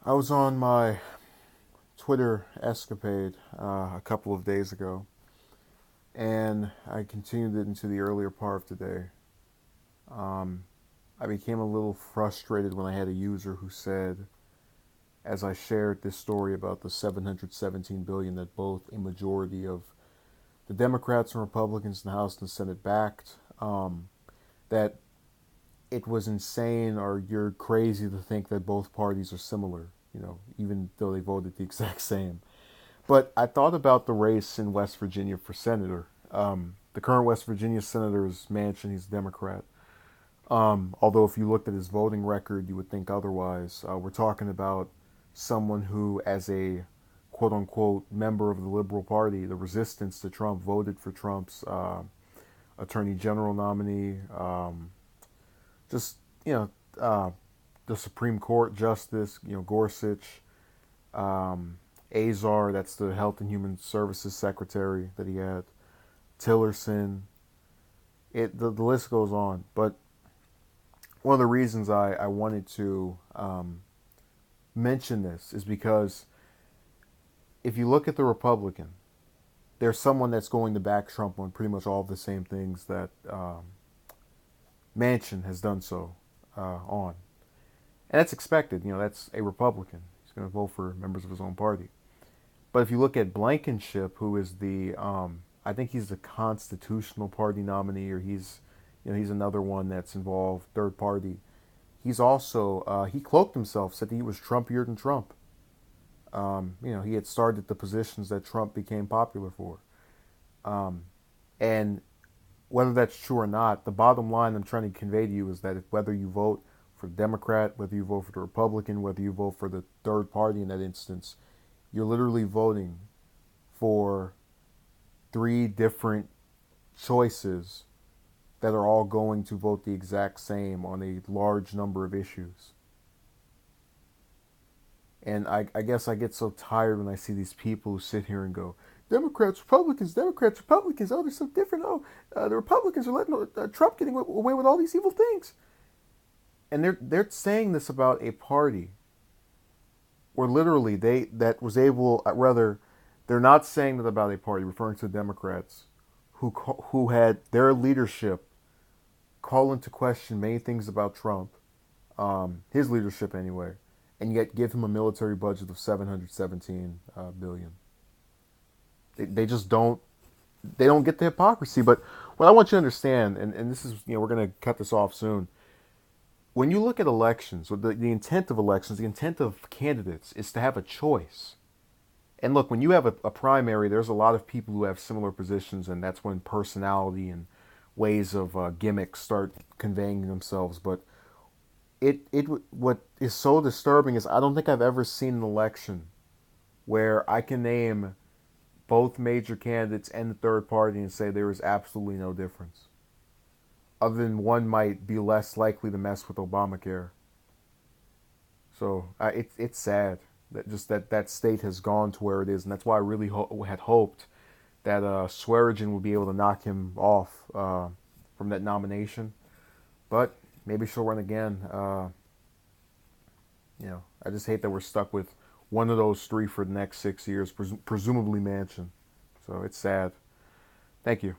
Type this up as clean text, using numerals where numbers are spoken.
I was on my Twitter escapade a couple of days ago, and I continued it into the earlier part of today. Um, I became a little frustrated when I had a user who said, as I shared this story about the 717 billion that both a majority of the Democrats and Republicans in the House and the Senate backed, that it was insane or you're crazy to think that both parties are similar, even though they voted the exact same. But I thought about the race in West Virginia for senator. The current West Virginia senator is Manchin. He's a Democrat. Although if you looked at his voting record, you would think otherwise. We're talking about someone who, as a quote unquote member of the Liberal Party, the resistance to Trump, voted for Trump's attorney general nominee. Just, you know, uh, the Supreme Court justice, Gorsuch, Azar, that's the Health and Human Services Secretary that he had, Tillerson. The list goes on. But one of the reasons I wanted to mention this is because if you look at the Republican, there's someone that's going to back Trump on pretty much all of the same things that Manchin has done so on. And that's expected. That's a Republican. He's going to vote for members of his own party. But if you look at Blankenship, who is I think he's the Constitutional Party nominee, or he's another one that's involved, third party. He's also, he cloaked himself, said that he was Trumpier than Trump. He had started the positions that Trump became popular for. And whether that's true or not, the bottom line I'm trying to convey to you is that whether you vote for the Democrat, whether you vote for the Republican, whether you vote for the third party in that instance, you're literally voting for three different choices that are all going to vote the exact same on a large number of issues. And I guess I get so tired when I see these people who sit here and go, Democrats, Republicans, oh, they're so different. Oh, the Republicans are letting Trump getting away with all these evil things. And they're saying this about a party where literally that was able, rather, they're not saying that about a party, referring to the Democrats, who had their leadership call into question many things about Trump, his leadership anyway, and yet give him a military budget of 717 billion. They just don't get the hypocrisy. But what I want you to understand, and this is, we're going to cut this off soon. When you look at elections, the intent of elections, the intent of candidates is to have a choice. And look, when you have a primary, there's a lot of people who have similar positions, and that's when personality and ways of gimmicks start conveying themselves. But what is so disturbing is I don't think I've ever seen an election where I can name both major candidates and the third party and say there is absolutely no difference, other than one might be less likely to mess with Obamacare. So it's sad that just that state has gone to where it is, and that's why I really had hoped that Swearigan would be able to knock him off from that nomination. But maybe she'll run again. I just hate that we're stuck with one of those three for the next 6 years, presumably Manchin. So it's sad. Thank you.